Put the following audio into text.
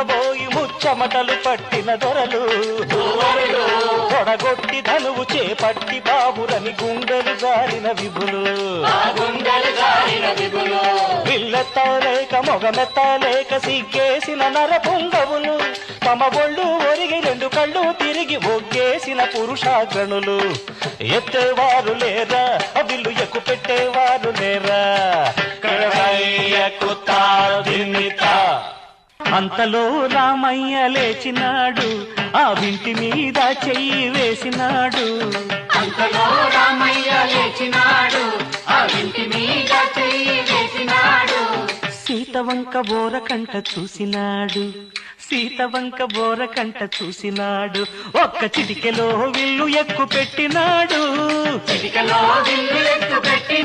ముద్దబోయి ముచ్చమటలు పట్టిన దొరలు తొడగొట్టి ధనువు చేపట్టి బాబురని గుండెలు జారిన విభులు పిల్లెత్తలేక మొగమెత్తలేక సిగ్గేసిన నరపుంగవులు తమ ఒళ్ళు ఒరిగి రెండు కళ్ళు తిరిగి ఒగ్గేసిన పురుషాగ్రణులు ఎత్తేవారు లేరా విల్లు ఎక్కు పెట్టేవారు లేరా అంతలో రామయ్య లేచినాడు ఆ వింటి మీద చెయ్యి వేసినాడు అంతలో రామయ్య లేచినాడు ఆ వింటి మీద చెయ్యి వేసినాడు సీతవంక బోరకంట చూసినాడు సీతవంక బోరకంట చూసినాడు ఒక్క చిటికెలో విల్లు ఎక్కు పెట్టినాడు చిటికెలో విల్లు ఎక్కు పెట్టి